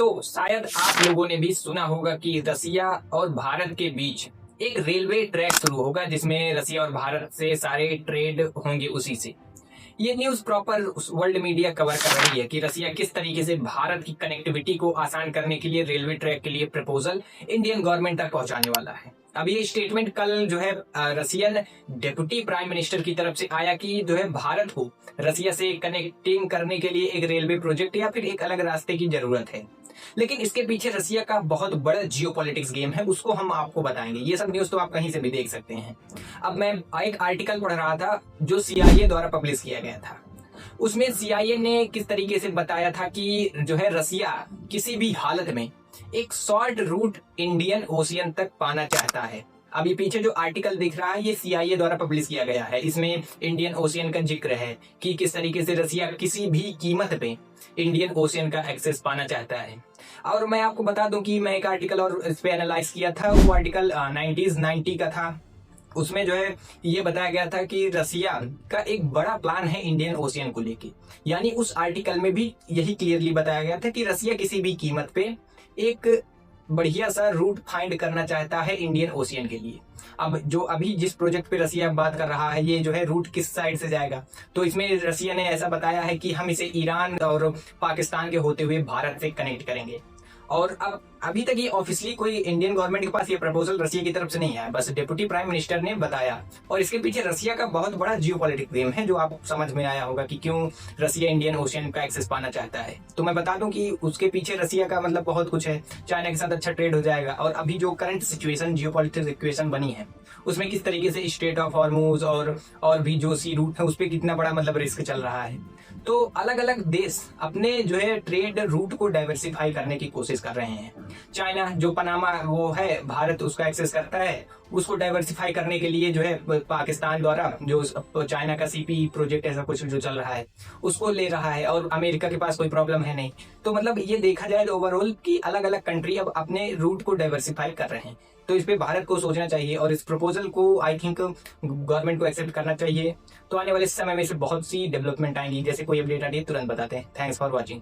तो शायद आप लोगों ने भी सुना होगा कि रसिया और भारत के बीच एक रेलवे ट्रैक शुरू होगा जिसमें रसिया और भारत से सारे ट्रेड होंगे उसी से। ये news proper world media cover कर रही है कि रसिया किस तरीके से भारत की कनेक्टिविटी को आसान करने के लिए रेलवे ट्रैक के लिए प्रपोजल इंडियन गवर्नमेंट तक पहुंचाने वाला है। अब ये स्टेटमेंट कल जो है रसियन डेप्यूटी प्राइम मिनिस्टर की तरफ से आया कि जो है भारत को रसिया से कनेक्टिंग करने के लिए एक रेलवे प्रोजेक्ट या फिर एक अलग रास्ते की जरूरत है। लेकिन इसके पीछे रसिया का बहुत बड़ा जियोपॉलिटिक्स गेम है, उसको हम आपको बताएंगे। ये सब न्यूज तो आप कहीं से भी देख सकते हैं। अब मैं एक आर्टिकल पढ़ रहा था जो CIA द्वारा पब्लिश किया गया था। उसमें CIA ने किस तरीके से बताया था कि जो है रसिया किसी भी हालत में एक शॉर्ट रूट इंडियन ओशियन तक पाना चाहता है। अभी पीछे जो आर्टिकल दिख रहा है ये CIA द्वारा पब्लिश किया गया है। इसमें इंडियन ओशियन का जिक्र है कि किस तरीके से रसिया किसी भी कीमत पे इंडियन ओशियन का एक्सेस पाना चाहता है। और मैं आपको बता दूं कि मैं एक आर्टिकल और इस पे एनालाइज किया था, वो आर्टिकल 90 का था। उसमें जो है ये बताया गया था कि रसिया का एक बड़ा प्लान है इंडियन ओशियन को लेके। यानी उस आर्टिकल में भी यही क्लियरली बताया गया था कि रसिया किसी भी कीमत पे एक बढ़िया सा रूट फाइंड करना चाहता है इंडियन ओशियन के लिए। अब जो अभी जिस प्रोजेक्ट पे रसिया बात कर रहा है ये जो है रूट किस साइड से जाएगा, तो इसमें रसिया ने ऐसा बताया है कि हम इसे ईरान और पाकिस्तान के होते हुए भारत से कनेक्ट करेंगे। और अब अभी तक ये ऑफिशियली कोई इंडियन गवर्नमेंट के पास ये प्रपोजल रसिया की तरफ से नहीं आया, बस डिप्टी प्राइम मिनिस्टर ने बताया। और इसके पीछे रसिया का बहुत बड़ा जियोपॉलिटिक्स गेम है जो आपको समझ में आया होगा कि क्यों रसिया इंडियन ओशियन का एक्सेस पाना चाहता है। तो मैं बता दूं कि उसके पीछे रसिया का मतलब बहुत कुछ है। चाइना के साथ अच्छा ट्रेड हो जाएगा। और अभी जो करंट सिचुएशन जियोपॉलिटिक्स इक्वेशन बनी है उसमें किस तरीके से स्ट्रेट ऑफ हॉर्मुज और भी जो सी रूट है उस पर कितना बड़ा मतलब रिस्क चल रहा है। तो अलग अलग देश अपने जो है ट्रेड रूट को डाइवर्सिफाई करने की कोशिश कर रहे हैं। चाइना जो पनामा वो है भारत उसका एक्सेस करता है, उसको डाइवर्सिफाई करने के लिए जो है पाकिस्तान द्वारा जो चाइना का CP प्रोजेक्ट ऐसा कुछ जो चल रहा है उसको ले रहा है। और अमेरिका के पास कोई प्रॉब्लम है नहीं। तो मतलब ये देखा जाए तो ओवरऑल की अलग अलग कंट्री अब अपने रूट को डाइवर्सिफाई कर रहे हैं। तो इस पे भारत को सोचना चाहिए और इस प्रपोजल को आई थिंक गवर्नमेंट को एक्सेप्ट करना चाहिए। तो आने वाले समय में से बहुत सी डेवलपमेंट आएंगी। जैसे कोई अपडेट आ रही है तुरंत बताते हैं। Thanks for watching.